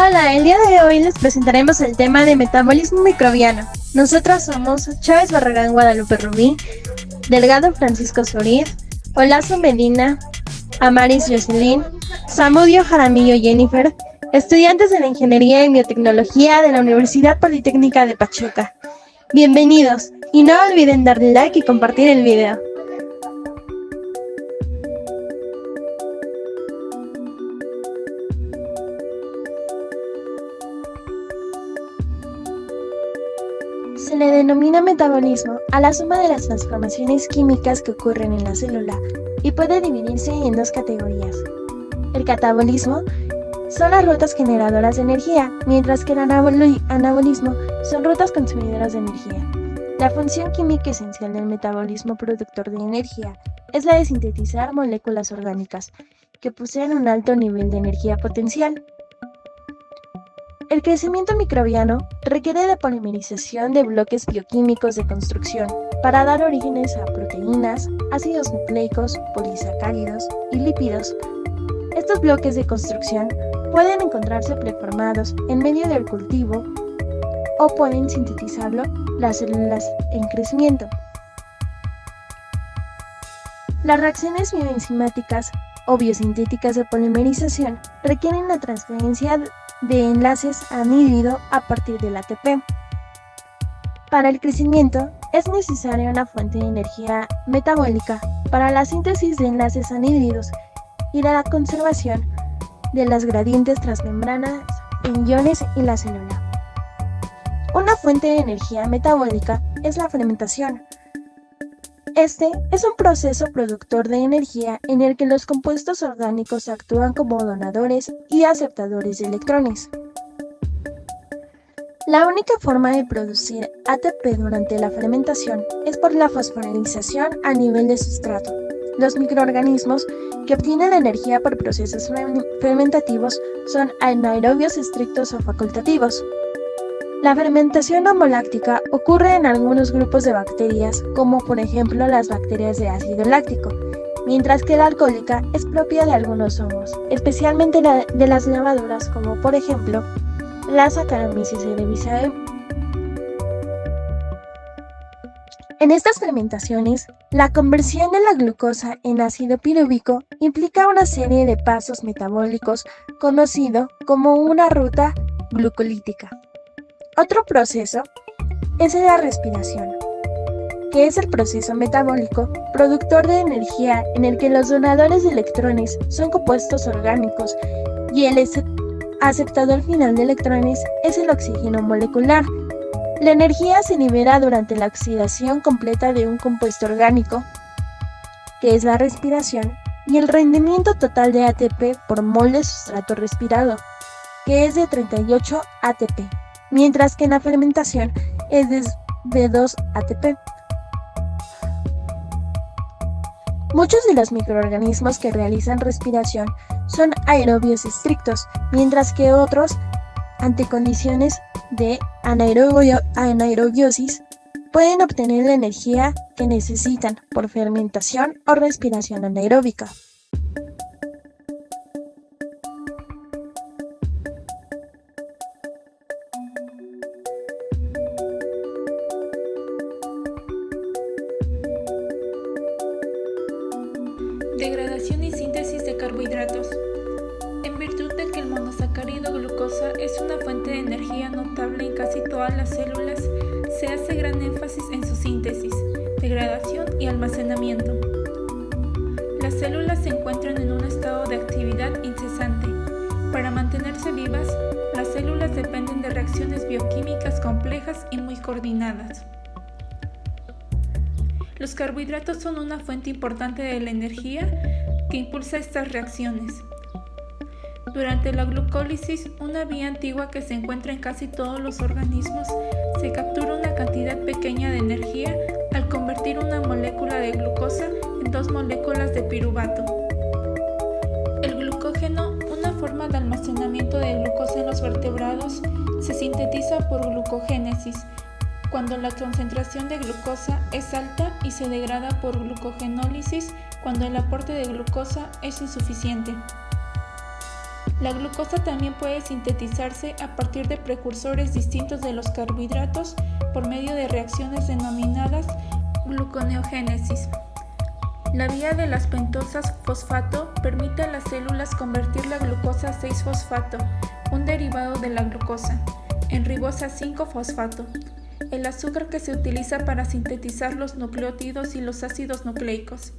Hola, el día de hoy les presentaremos el tema de metabolismo microbiano. Nosotras somos Chávez Barragán Guadalupe Rubí, Delgado Francisco Soriz, Olazo Medina, Amaris Jocelyn, Zamudio Jaramillo Jennifer, estudiantes de la Ingeniería en Biotecnología de la Universidad Politécnica de Pachuca. Bienvenidos y no olviden darle like y compartir el video. Se le denomina metabolismo a la suma de las transformaciones químicas que ocurren en la célula y puede dividirse en dos categorías. El catabolismo son las rutas generadoras de energía, mientras que el anabolismo son rutas consumidoras de energía. La función química esencial del metabolismo productor de energía es la de sintetizar moléculas orgánicas que poseen un alto nivel de energía potencial. El crecimiento microbiano requiere de polimerización de bloques bioquímicos de construcción para dar orígenes a proteínas, ácidos nucleicos, polisacáridos y lípidos. Estos bloques de construcción pueden encontrarse preformados en medio del cultivo o pueden sintetizarlo las células en crecimiento. Las reacciones bioenzimáticas o biosintéticas de polimerización requieren la transferencia de enlaces anhídrido a partir del ATP. Para el crecimiento es necesaria una fuente de energía metabólica para la síntesis de enlaces anhídridos y la conservación de las gradientes transmembranas en iones en la célula. Una fuente de energía metabólica es la fermentación. Este es un proceso productor de energía en el que los compuestos orgánicos actúan como donadores y aceptadores de electrones. La única forma de producir ATP durante la fermentación es por la fosforilación a nivel de sustrato. Los microorganismos que obtienen energía por procesos fermentativos son anaerobios estrictos o facultativos. La fermentación homoláctica ocurre en algunos grupos de bacterias, como por ejemplo las bacterias de ácido láctico, mientras que la alcohólica es propia de algunos hongos, especialmente de las levaduras, como por ejemplo la Saccharomyces cerevisiae. En estas fermentaciones, la conversión de la glucosa en ácido pirúvico implica una serie de pasos metabólicos conocido como una ruta glucolítica. Otro proceso es la respiración, que es el proceso metabólico productor de energía en el que los donadores de electrones son compuestos orgánicos y el aceptador final de electrones es el oxígeno molecular. La energía se libera durante la oxidación completa de un compuesto orgánico, que es la respiración, y el rendimiento total de ATP por mol de sustrato respirado, que es de 38 ATP. Mientras que en la fermentación es de 2 ATP. Muchos de los microorganismos que realizan respiración son aerobios estrictos, mientras que otros, ante condiciones de anaerobiosis, pueden obtener la energía que necesitan por fermentación o respiración anaeróbica. Degradación y síntesis de carbohidratos. En virtud de que el monosacárido glucosa es una fuente de energía notable en casi todas las células, se hace gran énfasis en su síntesis, degradación y almacenamiento. Las células se encuentran en un estado de actividad incesante. Para mantenerse vivas, las células dependen de reacciones bioquímicas complejas y muy coordinadas. Los carbohidratos son una fuente importante de la energía que impulsa estas reacciones. Durante la glucólisis, una vía antigua que se encuentra en casi todos los organismos, se captura una cantidad pequeña de energía al convertir una molécula de glucosa en 2 moléculas de piruvato. El glucógeno, una forma de almacenamiento de glucosa en los vertebrados, se sintetiza por glucogénesis, cuando la concentración de glucosa es alta y se degrada por glucogenólisis cuando el aporte de glucosa es insuficiente. La glucosa también puede sintetizarse a partir de precursores distintos de los carbohidratos por medio de reacciones denominadas gluconeogénesis. La vía de las pentosas fosfato permite a las células convertir la glucosa 6-fosfato, un derivado de la glucosa, en ribosa 5-fosfato, el azúcar que se utiliza para sintetizar los nucleótidos y los ácidos nucleicos,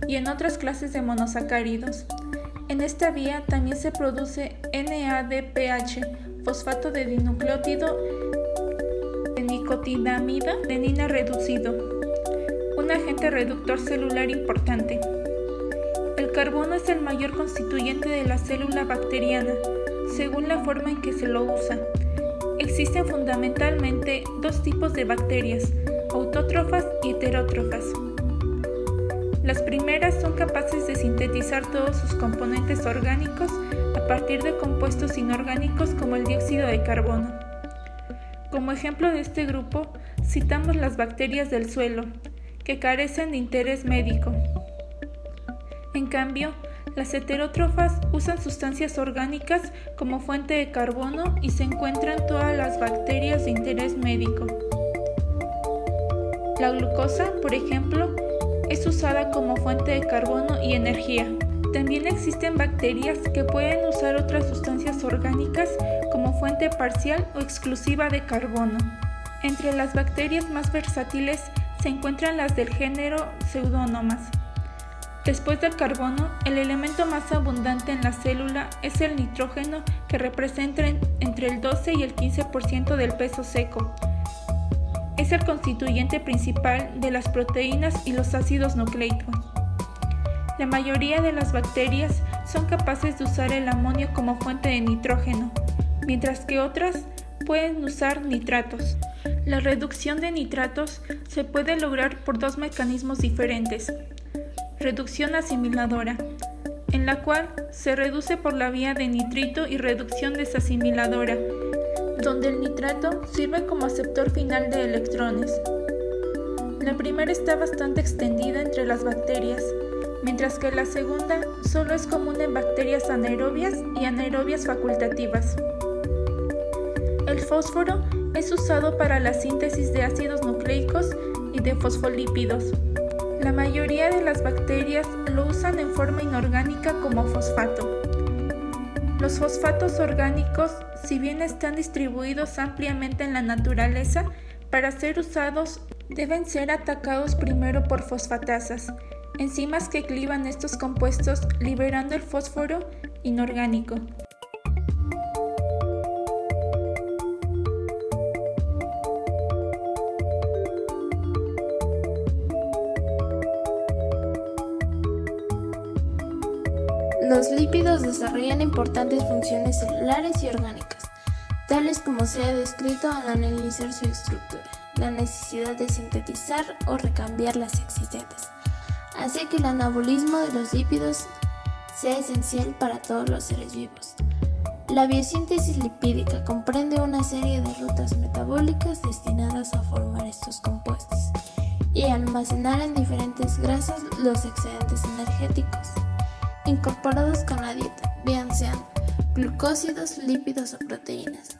y en otras clases de monosacáridos. En esta vía también se produce NADPH, fosfato de dinucleótido de nicotinamida adenina reducido, un agente reductor celular importante. El carbono es el mayor constituyente de la célula bacteriana, según la forma en que se lo usa. Existen fundamentalmente dos tipos de bacterias, autótrofas y heterótrofas. Las primeras son capaces de sintetizar todos sus componentes orgánicos a partir de compuestos inorgánicos como el dióxido de carbono. Como ejemplo de este grupo, citamos las bacterias del suelo, que carecen de interés médico. En cambio, las heterótrofas usan sustancias orgánicas como fuente de carbono y se encuentran todas las bacterias de interés médico. La glucosa, por ejemplo, es usada como fuente de carbono y energía. También existen bacterias que pueden usar otras sustancias orgánicas como fuente parcial o exclusiva de carbono. Entre las bacterias más versátiles se encuentran las del género Pseudomonas. Después del carbono, el elemento más abundante en la célula es el nitrógeno, que representa entre el 12 y el 15% del peso seco. Es el constituyente principal de las proteínas y los ácidos nucleicos. La mayoría de las bacterias son capaces de usar el amonio como fuente de nitrógeno, mientras que otras pueden usar nitratos. La reducción de nitratos se puede lograr por dos mecanismos diferentes. Reducción asimiladora, en la cual se reduce por la vía de nitrito, y reducción desasimiladora, donde el nitrato sirve como aceptor final de electrones. La primera está bastante extendida entre las bacterias, mientras que la segunda solo es común en bacterias anaerobias y anaerobias facultativas. El fósforo es usado para la síntesis de ácidos nucleicos y de fosfolípidos. La mayoría de las bacterias lo usan en forma inorgánica como fosfato. Los fosfatos orgánicos, si bien están distribuidos ampliamente en la naturaleza, para ser usados deben ser atacados primero por fosfatasas, enzimas que clivan estos compuestos liberando el fósforo inorgánico. Los lípidos desarrollan importantes funciones celulares y orgánicas, tales como se ha descrito al analizar su estructura, la necesidad de sintetizar o recambiar las existentes, hace que el anabolismo de los lípidos sea esencial para todos los seres vivos. La biosíntesis lipídica comprende una serie de rutas metabólicas destinadas a formar estos compuestos y almacenar en diferentes grasas los excedentes energéticos incorporados con la dieta, bien sean glucósidos, lípidos o proteínas.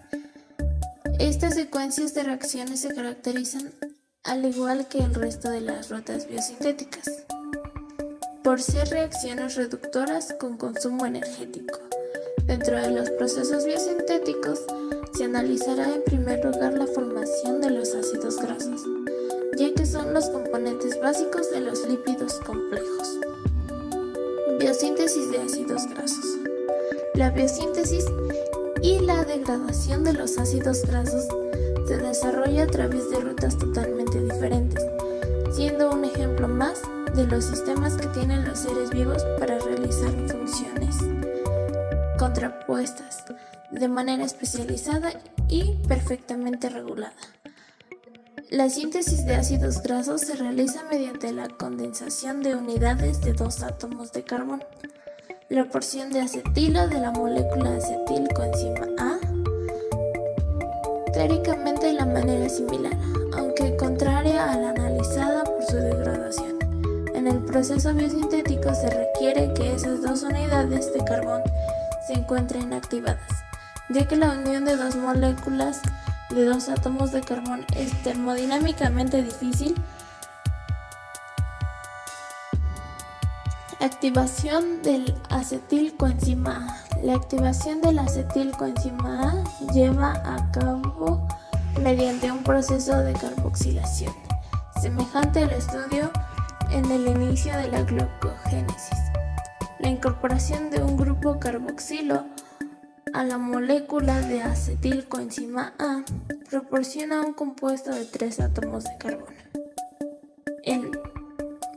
Estas secuencias de reacciones se caracterizan, al igual que el resto de las rutas biosintéticas, por ser reacciones reductoras con consumo energético. Dentro de los procesos biosintéticos se analizará en primer lugar la formación de los ácidos grasos, ya que son los componentes básicos de los lípidos complejos. Biosíntesis de ácidos grasos. La biosíntesis y la degradación de los ácidos grasos se desarrolla a través de rutas totalmente diferentes, siendo un ejemplo más de los sistemas que tienen los seres vivos para realizar funciones contrapuestas de manera especializada y perfectamente regulada. La síntesis de ácidos grasos se realiza mediante la condensación de unidades de dos átomos de carbono. La porción de acetilo de la molécula acetil coenzima A, teóricamente de la manera similar, aunque contraria a la analizada por su degradación. En el proceso biosintético se requiere que esas dos unidades de carbón se encuentren activadas, ya que la unión de dos moléculas de dos átomos de carbón es termodinámicamente difícil. Activación del acetilcoenzima A. La activación del acetilcoenzima A lleva a cabo mediante un proceso de carboxilación, semejante al estudio en el inicio de la glucogénesis. La incorporación de un grupo carboxilo a la molécula de acetilcoenzima A proporciona un compuesto de 3 átomos de carbono, el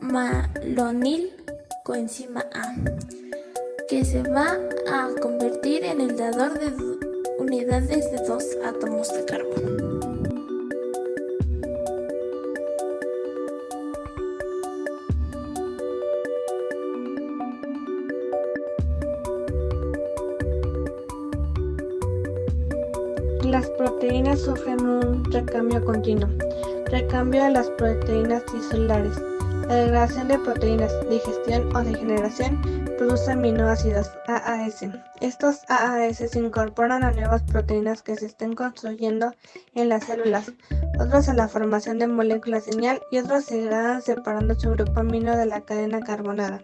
malonilcoenzima A, que se va a convertir en el dador de unidades de 2 átomos de carbono. Las proteínas sufren un recambio continuo, recambio de las proteínas trisulares. La degradación de proteínas, digestión o degeneración produce aminoácidos AAS. Estos AAS se incorporan a nuevas proteínas que se estén construyendo en las células, otros a la formación de moléculas señal y otros se degradan separando su grupo amino de la cadena carbonada.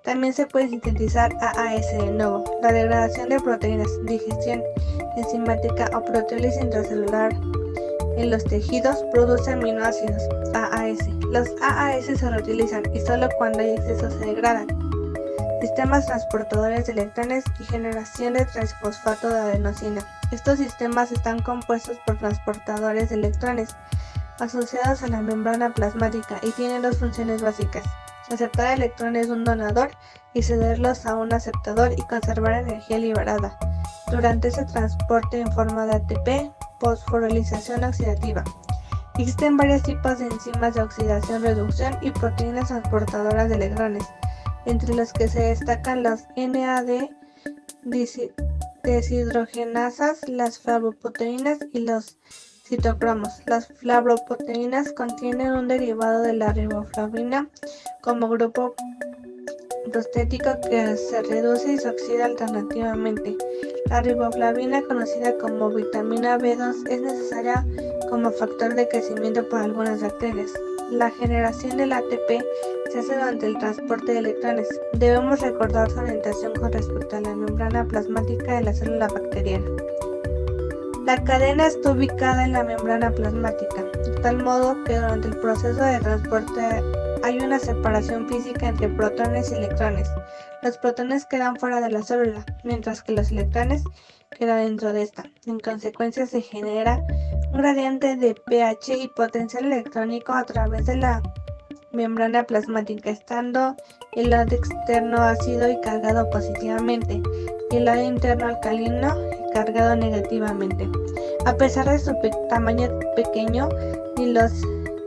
También se puede sintetizar AAS de nuevo. La degradación de proteínas, digestión enzimática o proteólisis intracelular en los tejidos produce aminoácidos AAS. Los AAS se reutilizan y solo cuando hay exceso se degradan. Sistemas transportadores de electrones y generación de trisfosfato de adenosina. Estos sistemas están compuestos por transportadores de electrones asociados a la membrana plasmática y tienen 2 funciones básicas: aceptar electrones de un donador y cederlos a un aceptador y conservar energía liberada durante ese transporte en forma de ATP, fosforilización oxidativa. Existen varios tipos de enzimas de oxidación-reducción y proteínas transportadoras de electrones, entre los que se destacan las NAD deshidrogenasas, las flavoproteínas y los citocromos. Las flavoproteínas contienen un derivado de la riboflavina como grupo prostético que se reduce y se oxida alternativamente. La riboflavina, conocida como vitamina B2, es necesaria como factor de crecimiento para algunas bacterias. La generación del ATP se hace durante el transporte de electrones. Debemos recordar su orientación con respecto a la membrana plasmática de la célula bacteriana. La cadena está ubicada en la membrana plasmática, de tal modo que durante el proceso de transporte hay una separación física entre protones y electrones. Los protones quedan fuera de la célula, mientras que los electrones quedan dentro de esta. En consecuencia, se genera un gradiente de pH y potencial electrónico a través de la membrana plasmática, estando el lado externo ácido y cargado positivamente, y el lado interno alcalino y cargado negativamente. A pesar de su tamaño pequeño, ni los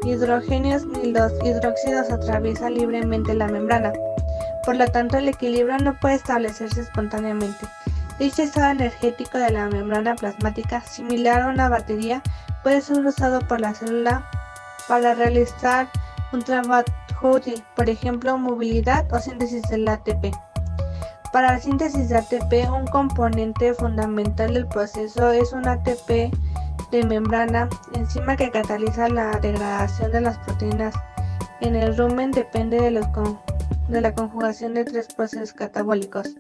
hidrógenos ni los hidróxidos atraviesan libremente la membrana. Por lo tanto, el equilibrio no puede establecerse espontáneamente. Dicho estado energético de la membrana plasmática, similar a una batería, puede ser usado por la célula para realizar un trabajo útil, por ejemplo, movilidad o síntesis del ATP. Para la síntesis de ATP, un componente fundamental del proceso es un ATP de membrana, enzima que cataliza la degradación de las proteínas. En el rumen depende de la conjugación de 3 procesos catabólicos: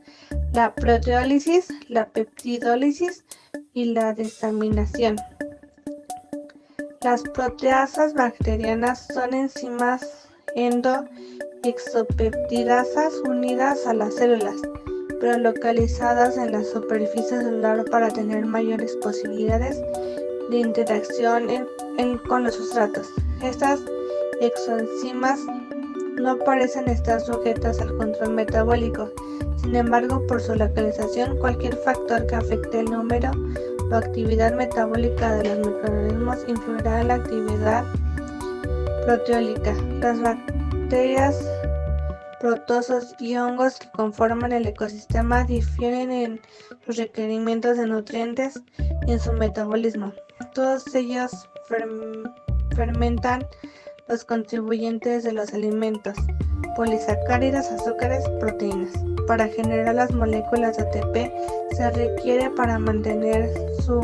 la proteólisis, la peptidólisis y la desaminación. Las proteasas bacterianas son enzimas endo-exopeptidasas unidas a las células, pero localizadas en la superficie celular para tener mayores posibilidades de interacción con los sustratos. Estas exoenzimas no parecen estar sujetas al control metabólico. Sin embargo, por su localización, cualquier factor que afecte el número o actividad metabólica de los microorganismos influirá en la actividad proteólica. Las bacterias, protozoos y hongos que conforman el ecosistema difieren en sus requerimientos de nutrientes y en su metabolismo. Todos ellos fermentan los contribuyentes de los alimentos, polisacáridos, azúcares, proteínas. Para generar las moléculas de ATP se requiere para mantener su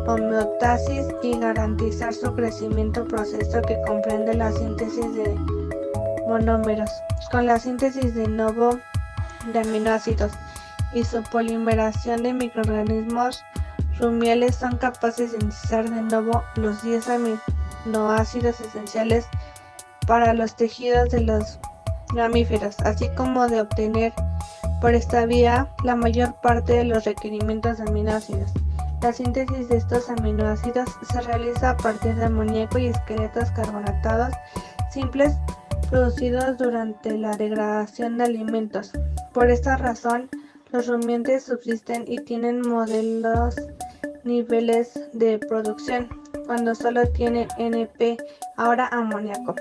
homeostasis y garantizar su crecimiento, proceso que comprende la síntesis de monómeros con la síntesis de novo de aminoácidos y su polimeración de microorganismos rumiales son capaces de sintetizar de nuevo los 10 aminoácidos esenciales para los tejidos de los mamíferos, así como de obtener por esta vía la mayor parte de los requerimientos de aminoácidos. La síntesis de estos aminoácidos se realiza a partir de amoníaco y esqueletos carbonatados simples producidos durante la degradación de alimentos. Por esta razón, los rumiantes subsisten y tienen moderados niveles de producción, cuando solo tienen NP, ahora amoníaco.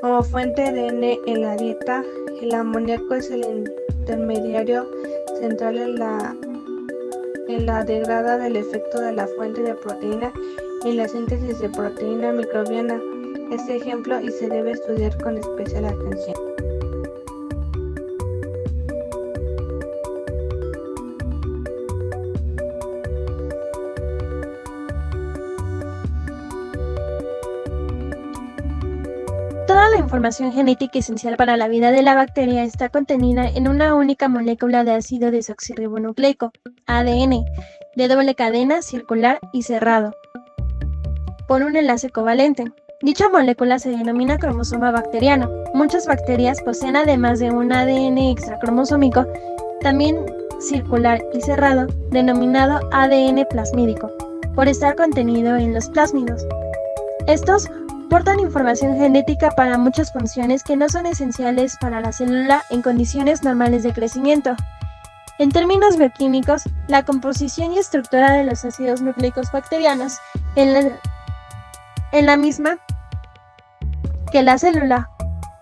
Como fuente de N en la dieta, el amoníaco es el intermediario central en la degrada del efecto de la fuente de proteína en la síntesis de proteína microbiana. Este ejemplo y se debe estudiar con especial atención. Toda la información genética esencial para la vida de la bacteria está contenida en una única molécula de ácido desoxirribonucleico, ADN, de doble cadena, circular y cerrado, por un enlace covalente. Dicha molécula se denomina cromosoma bacteriano. Muchas bacterias poseen, además de un ADN extracromosómico, también circular y cerrado, denominado ADN plasmídico, por estar contenido en los plásmidos. Estos portan información genética para muchas funciones que no son esenciales para la célula en condiciones normales de crecimiento. En términos bioquímicos, la composición y estructura de los ácidos nucleicos bacterianos en la misma que la célula.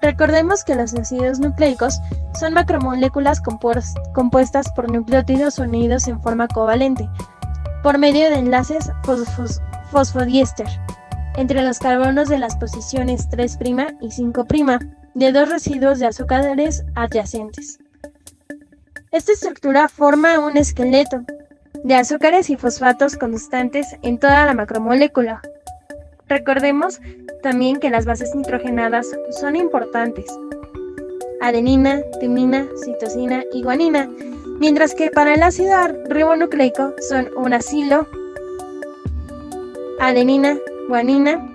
Recordemos que los ácidos nucleicos son macromoléculas compuestas por nucleótidos unidos en forma covalente, por medio de enlaces fosfodiéster entre los carbonos de las posiciones 3' y 5' de dos residuos de azúcares adyacentes. Esta estructura forma un esqueleto de azúcares y fosfatos constantes en toda la macromolécula. Recordemos también que las bases nitrogenadas son importantes: adenina, timina, citosina y guanina, mientras que para el ácido ribonucleico son uracilo, adenina, guanina,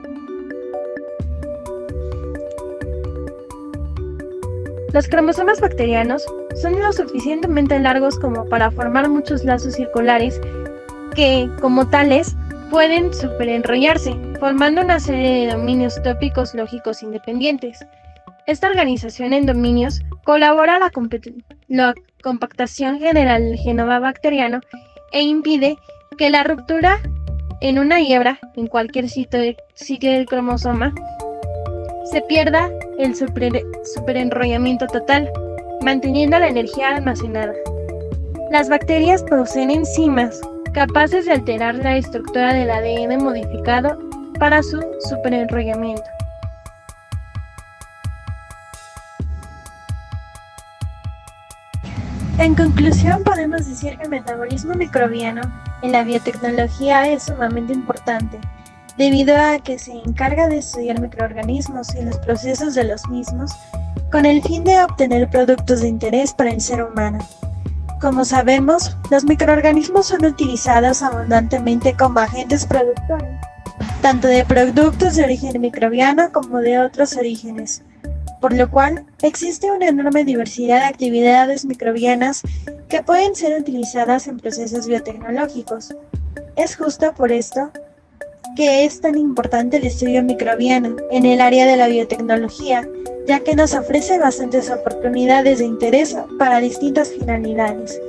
los cromosomas bacterianos son lo suficientemente largos como para formar muchos lazos circulares que, como tales, pueden superenrollarse, formando una serie de dominios tópicos lógicos independientes. Esta organización en dominios colabora a la compactación general del genoma bacteriano e impide que la ruptura en una hebra, en cualquier sitio del cromosoma, se pierda el superenrollamiento total, manteniendo la energía almacenada. Las bacterias poseen enzimas capaces de alterar la estructura del ADN modificado para su superenrollamiento. En conclusión, podemos decir que el metabolismo microbiano en la biotecnología es sumamente importante, debido a que se encarga de estudiar microorganismos y los procesos de los mismos, con el fin de obtener productos de interés para el ser humano. Como sabemos, los microorganismos son utilizados abundantemente como agentes productores, tanto de productos de origen microbiano como de otros orígenes, por lo cual existe una enorme diversidad de actividades microbianas que pueden ser utilizadas en procesos biotecnológicos. Es justo por esto que es tan importante el estudio microbiano en el área de la biotecnología, ya que nos ofrece bastantes oportunidades de interés para distintas finalidades.